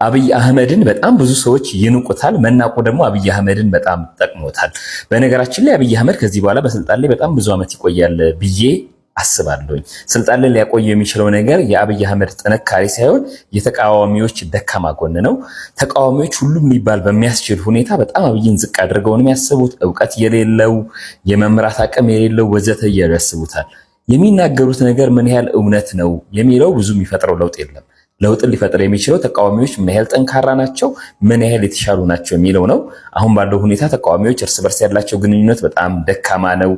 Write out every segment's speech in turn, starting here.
አብይ አህመድን በጣም ብዙ ሰዎች ይንቁታል። መናቁ ደግሞ አብይ አህመድን በጣም ጠቅሞታል። በነገራችን ላይ አብይ አህመድ ከዚህ በኋላ በስልጣን ላይ በጣም ብዙ ዓመት ይቆያል ብዬ አስባለሁኝ። ስልጣን ላይ ሊያቆየው የሚችለው ነገር የአብይ አህመድ ጥንካሬ ሳይሆን የተቃዋሚዎች ደካማ ጎን ነው። ተቃዋሚዎች ሁሉም ሊባል በሚያስችል ሁኔታ በጣም አብይን ዝቅ አድርገው ነው የሚያስቡት። እውቀት የሌለው የመምራት አቅም የሌለው ወዘተ እያሉ ያስቡታል። የሚናገሩት ነገር ምን ያህል እውነት ነው የሚለው ብዙ የሚፈጥረው ለውጥ የለም። ለውጥን ሊፈጥር የሚችለው ተቃዋሚዎች ምን ያህል ጠንካራ ናቸው፣ ምን ያህል የተሻሉ ናቸው የሚለው ነው። አሁን ባለው ሁኔታ ተቃዋሚዎች እርስ በርስ ያላቸው ግንኙነት በጣም ደካማ ነው።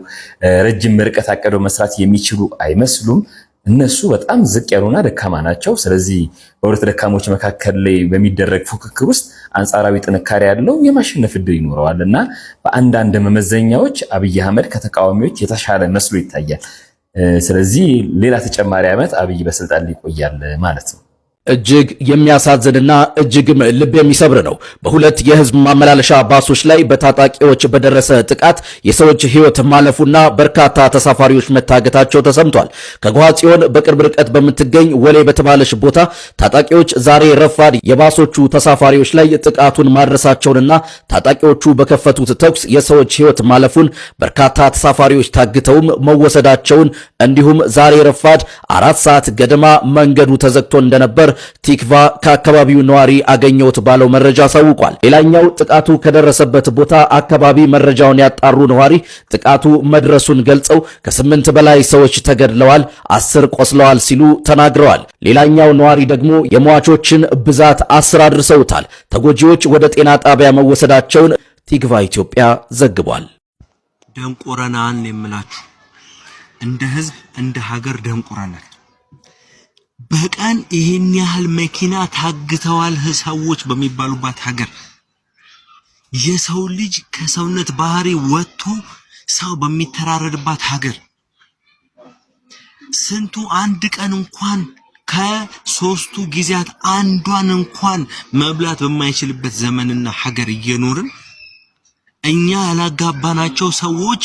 ረጅም ርቀት አቅደው መስራት የሚችሉ አይመስሉም። እነሱ በጣም ዝቅ ያሉና ደካማ ናቸው። ስለዚህ በሁለት ደካሞች መካከል ላይ በሚደረግ ፉክክር ውስጥ አንጻራዊ ጥንካሬ ያለው የማሸነፍ ዕድል ይኖረዋል እና በአንዳንድ መመዘኛዎች አብይ አህመድ ከተቃዋሚዎች የተሻለ መስሎ ይታያል። ስለዚህ ሌላ ተጨማሪ ዓመት አብይ በስልጣን ላይ ይቆያል ማለት ነው። እጅግ የሚያሳዝንና እጅግም ልብ የሚሰብር ነው። በሁለት የህዝብ ማመላለሻ ባሶች ላይ በታጣቂዎች በደረሰ ጥቃት የሰዎች ህይወት ማለፉና በርካታ ተሳፋሪዎች መታገታቸው ተሰምቷል። ከጓጽዮን በቅርብ ርቀት በምትገኝ ወሌ በተባለች ቦታ ታጣቂዎች ዛሬ ረፋድ የባሶቹ ተሳፋሪዎች ላይ ጥቃቱን ማድረሳቸውንና ታጣቂዎቹ በከፈቱት ተኩስ የሰዎች ህይወት ማለፉን በርካታ ተሳፋሪዎች ታግተውም መወሰዳቸውን እንዲሁም ዛሬ ረፋድ 4 ሰዓት ገደማ መንገዱ ተዘግቶ እንደነበር ቲክቫ ከአካባቢው ነዋሪ አገኘውት ባለው መረጃ አሳውቋል። ሌላኛው ጥቃቱ ከደረሰበት ቦታ አካባቢ መረጃውን ያጣሩ ነዋሪ ጥቃቱ መድረሱን ገልጸው ከ8 በላይ ሰዎች ተገድለዋል፣ 10 ቆስለዋል ሲሉ ተናግረዋል። ሌላኛው ነዋሪ ደግሞ የሟቾችን ብዛት 10 አድርሰውታል። ተጎጂዎች ወደ ጤና ጣቢያ መወሰዳቸውን ቲክቫ ኢትዮጵያ ዘግቧል። ደንቆረናን የምላችሁ እንደ ህዝብ እንደ ሀገር ደንቆረናል። በቀን ይሄን ያህል መኪና ታግተዋል ሰዎች በሚባሉባት ሀገር የሰው ልጅ ከሰውነት ባህሪ ወጥቶ ሰው በሚተራረድባት ሀገር ስንቱ አንድ ቀን እንኳን ከሶስቱ ጊዜያት አንዷን እንኳን መብላት በማይችልበት ዘመንና ሀገር እየኖርን እኛ ያላጋባናቸው ሰዎች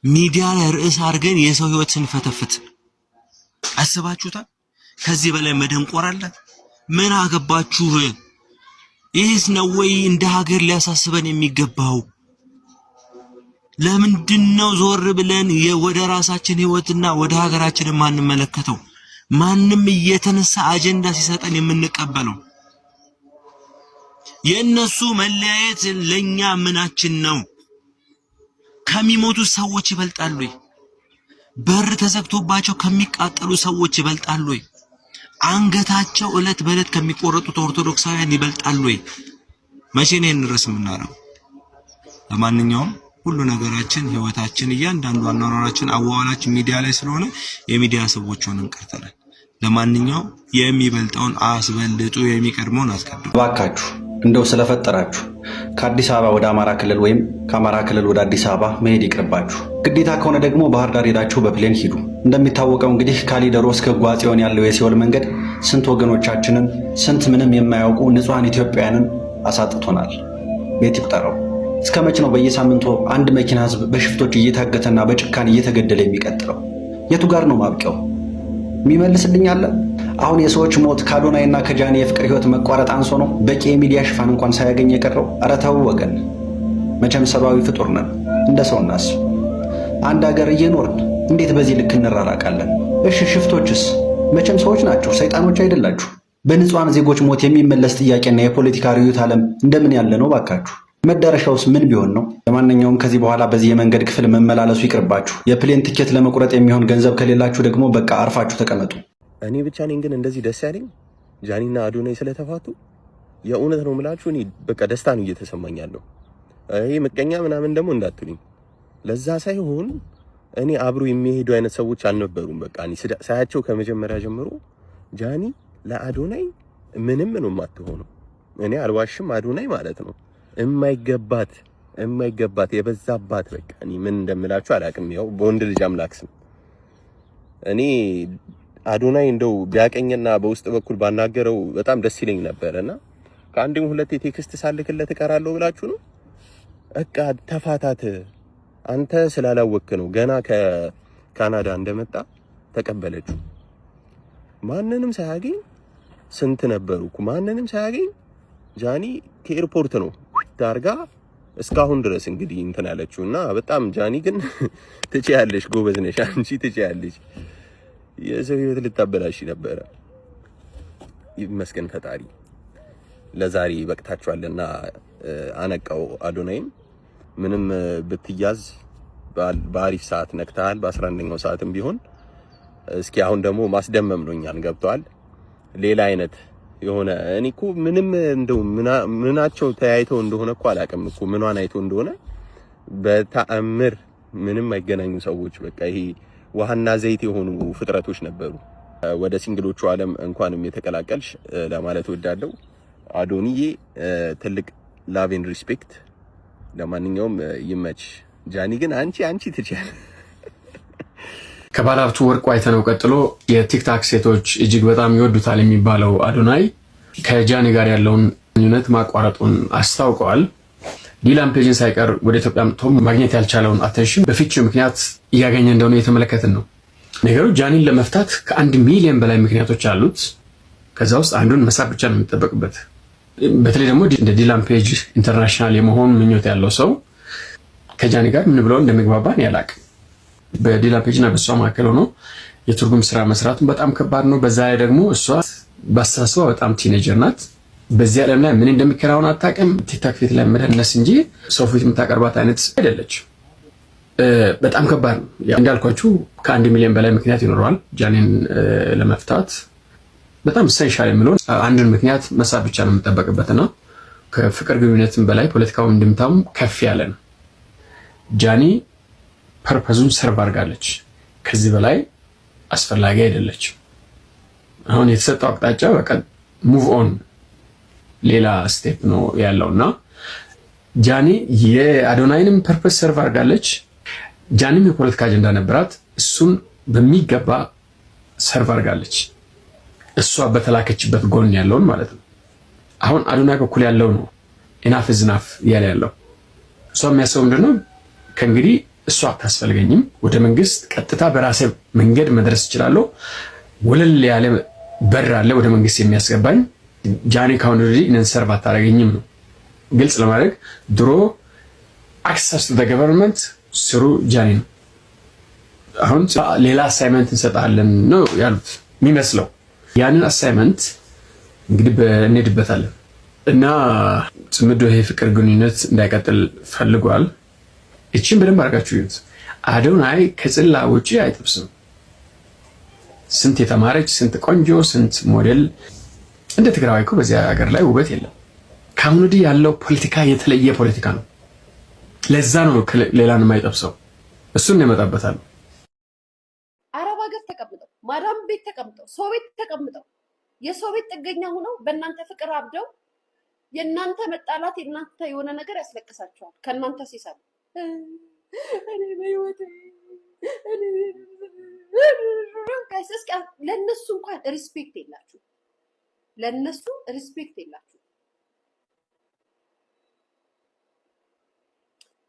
ሚዲያ ላይ ርዕስ አድርገን የሰው ህይወት ስንፈተፍት አስባችሁታል? ከዚህ በላይ መደንቆር አለ? ምን አገባችሁ? ይህስ ነው ወይ እንደ ሀገር ሊያሳስበን የሚገባው? ለምንድነው ዞር ብለን ወደ ራሳችን ህይወትና ወደ ሀገራችን ማንመለከተው? ማንም እየተነሳ አጀንዳ ሲሰጠን የምንቀበለው? የነሱ መለያየት ለኛ ምናችን ነው? ከሚሞቱ ሰዎች ይበልጣሉ? በር ተዘግቶባቸው ከሚቃጠሉ ሰዎች ይበልጣሉ? አንገታቸው እለት በእለት ከሚቆረጡት ኦርቶዶክሳውያን ይበልጣሉ? መቼ ነው እንረስ የምናረው? ለማንኛውም ሁሉ ነገራችን ህይወታችን እያንዳንዱ አኗኗራችን አዋዋላችን ሚዲያ ላይ ስለሆነ የሚዲያ ሰዎች ሆነን ቀርተናል። ለማንኛውም የሚበልጠውን አስበልጡ፣ የሚቀድመውን አስቀድሙ። ባካችሁ እንደው ስለፈጠራችሁ ከአዲስ አበባ ወደ አማራ ክልል ወይም ከአማራ ክልል ወደ አዲስ አበባ መሄድ ይቅርባችሁ። ግዴታ ከሆነ ደግሞ ባህር ዳር ሄዳችሁ በፕሌን ሂዱ። እንደሚታወቀው እንግዲህ ካሊደሮ እስከ ጓጽዮን ያለው የሲኦል መንገድ ስንት ወገኖቻችንን ስንት ምንም የማያውቁ ንጹሃን ኢትዮጵያውያንን አሳጥቶናል። ቤት ይቁጠረው። እስከ መቼ ነው በየሳምንቱ አንድ መኪና ህዝብ በሽፍቶች እየታገተና በጭካኔ እየተገደለ የሚቀጥለው? የቱ ጋር ነው ማብቂያው? የሚመልስልኝ አለ? አሁን የሰዎች ሞት ከአዶናይና ከጃኒ የፍቅር ህይወት መቋረጥ አንሶ ነው በቂ የሚዲያ ሽፋን እንኳን ሳያገኝ የቀረው? ኧረ ተው ወገን፣ መቼም ሰብአዊ ፍጡር ነን፣ እንደ ሰው እናስብ። አንድ ሀገር እየኖርን እንዴት በዚህ ልክ እንራራቃለን? እሺ ሽፍቶችስ መቼም ሰዎች ናቸው፣ ሰይጣኖች አይደላችሁ። በንጹሃን ዜጎች ሞት የሚመለስ ጥያቄና የፖለቲካ ርዕዮተ ዓለም እንደምን ያለ ነው ባካችሁ? መዳረሻውስ ምን ቢሆን ነው? ለማንኛውም ከዚህ በኋላ በዚህ የመንገድ ክፍል መመላለሱ ይቅርባችሁ። የፕሌን ትኬት ለመቁረጥ የሚሆን ገንዘብ ከሌላችሁ ደግሞ በቃ አርፋችሁ ተቀመጡ። እኔ ብቻ ነኝ ግን እንደዚህ ደስ ያለኝ ጃኒና አዶናይ ስለተፋቱ። የእውነት ነው የምላችሁ፣ እኔ በቃ ደስታ ነው እየተሰማኝ ያለው። ይሄ ምቀኛ ምናምን ደግሞ እንዳትሉኝ። ለዛ ሳይሆን እኔ አብሮ የሚሄዱ አይነት ሰዎች አልነበሩም። በቃ እኔ ሳያቸው ከመጀመሪያ ጀምሮ ጃኒ ለአዶናይ ምንም ነው የማትሆነው። እኔ አልዋሽም፣ አዶናይ ማለት ነው የማይገባት የበዛባት። በቃ እኔ ምን እንደምላችሁ አላውቅም። ያው በወንድ ልጅ አምላክ ስም እኔ አዶናይ እንደው ቢያቀኝና በውስጥ በኩል ባናገረው በጣም ደስ ይለኝ ነበርና ከአንድም ሁለቴ ቴክስት ሳልክለት እቀራለሁ ብላችሁ ነው። በቃ ተፋታት። አንተ ስላላወክ ነው። ገና ከካናዳ እንደመጣ ተቀበለችው። ማንንም ሳያገኝ ስንት ነበሩ ማንንም ሳያገኝ ጃኒ ከኤርፖርት ነው ዳርጋ እስካሁን ድረስ እንግዲህ እንትን ያለችውና በጣም ጃኒ ግን ትችያለሽ፣ ጎበዝ ነሽ አንቺ ትችያለሽ። የሰው ህይወት ልታበላሽ ነበረ። ይመስገን ፈጣሪ ለዛሬ በቅታችኋልና አነቃው አዶናይም ምንም ብትያዝ በአሪፍ ሰዓት ነክተሃል፣ በ11ኛው ሰዓትም ቢሆን እስኪ አሁን ደግሞ ማስደመም ነው እኛን ገብቷል። ሌላ አይነት የሆነ እኔ እኮ ምንም እንደው ምናቸው ተያይተው እንደሆነ እኮ አላውቅም እኮ ምኗን አይቶ እንደሆነ በተአምር ምንም አይገናኙ ሰዎች በቃ ይሄ ውሃና ዘይት የሆኑ ፍጥረቶች ነበሩ። ወደ ሲንግሎቹ ዓለም እንኳንም የተቀላቀልሽ ለማለት ወዳለው አዶኒዬ ትልቅ ላቭ ኤንድ ሪስፔክት። ለማንኛውም ይመች። ጃኒ ግን አንቺ ትችያለሽ። ከባለሀብቱ ወርቁ አይተነው ቀጥሎ የቲክታክ ሴቶች እጅግ በጣም ይወዱታል የሚባለው አዶናይ ከጃኒ ጋር ያለውን ግንኙነት ማቋረጡን አስታውቀዋል። ዲላን ፔጅን ሳይቀር ወደ ኢትዮጵያ መጥቶ ማግኘት ያልቻለውን አቴንሽን በፍቺው ምክንያት እያገኘ እንደሆነ እየተመለከትን ነው። ነገሩ ጃኒን ለመፍታት ከ1 ሚሊዮን በላይ ምክንያቶች አሉት። ከዛ ውስጥ አንዱን መሳብ ብቻ ነው የሚጠበቅበት። በተለይ ደግሞ እንደ ዲላን ፔጅ ኢንተርናሽናል የመሆን ምኞት ያለው ሰው ከጃኒ ጋር ምን ብለው እንደሚግባባን ያላቅ። በዲላን ፔጅ እና በእሷ መካከል ሆኖ የትርጉም ስራ መስራቱን በጣም ከባድ ነው። በዛ ላይ ደግሞ እሷ በአስተሳሰቧ በጣም ቲኔጀር ናት። በዚህ ዓለም ላይ ምን እንደሚከናወን አታውቅም። ቲክታክ ፊት ላይ መደነስ እንጂ ሰው ፊት የምታቀርባት አይነት አይደለች። በጣም ከባድ ነው። እንዳልኳችሁ ከ1 ሚሊዮን በላይ ምክንያት ይኖረዋል ጃኒን ለመፍታት። በጣም ኢሴንሻል የምለውን አንድን ምክንያት መሳብ ብቻ ነው የምጠበቅበትና ከፍቅር ግንኙነትም በላይ ፖለቲካው እንድምታም ከፍ ያለ ነው። ጃኒ ፐርፐዙን ሰርቭ አድርጋለች። ከዚህ በላይ አስፈላጊ አይደለች። አሁን የተሰጠው አቅጣጫ በቃ ሙቭ ኦን ሌላ ስቴፕ ነው ያለውና ጃኒ የአዶናይንም ፐርፐዝ ሰርቭ አድርጋለች። ጃኒም የፖለቲካ አጀንዳ ነበራት፣ እሱን በሚገባ ሰርቭ አድርጋለች። እሷ በተላከችበት ጎን ያለውን ማለት ነው። አሁን አዶናይ በኩል ያለው ነው ኢናፍ ዝናፍ እያለ ያለው። እሷ የሚያስበው ምንድነው? ከእንግዲህ እሷ አታስፈልገኝም፣ ወደ መንግስት ቀጥታ በራሴ መንገድ መድረስ እችላለሁ፣ ወለል ያለ በር አለ ወደ መንግስት የሚያስገባኝ። ጃኒ ካሁን ወዲህ እኔን ሰርቭ አታደርገኝም ነው። ግልጽ ለማድረግ ድሮ አክሰስ ቱ ዘ ገቨርንመንት ስሩ ጃኒ ነው። አሁን ሌላ አሳይመንት እንሰጣለን ነው ያሉት የሚመስለው። ያንን አሳይመንት እንግዲህ እንሄድበታለን እና ጽምዶ ይሄ ፍቅር ግንኙነት እንዳይቀጥል ፈልጓል። እቺን በደንብ አድርጋችሁ ይዩት። አዶናይ ከጽላ ውጪ አይጠብስም። ስንት የተማረች ስንት ቆንጆ ስንት ሞዴል እንደ ትግራዋይ እኮ በዚያ ሀገር ላይ ውበት የለም። ከአሁን ወዲህ ያለው ፖለቲካ የተለየ ፖለቲካ ነው። ለዛ ነው ሌላን የማይጠብሰው። እሱን ያመጣበታል። አረብ ሀገር ተቀምጠው ማዳም ቤት ተቀምጠው ሰው ቤት ተቀምጠው የሰው ቤት ጥገኛ ሆነው በእናንተ ፍቅር አብደው የእናንተ መጣላት የእናንተ የሆነ ነገር ያስለቅሳቸዋል። ከእናንተ ሲሰሙ ለእነሱ እንኳን ሪስፔክት የላችሁ። ለእነሱ ሪስፔክት የላችሁ።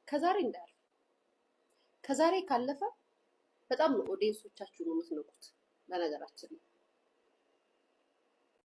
ከዛሬ እንዳያልፍ ከዛሬ ካለፈ በጣም ነው ኦዲየንሶቻችሁ ነው የምትነቁት። በነገራችን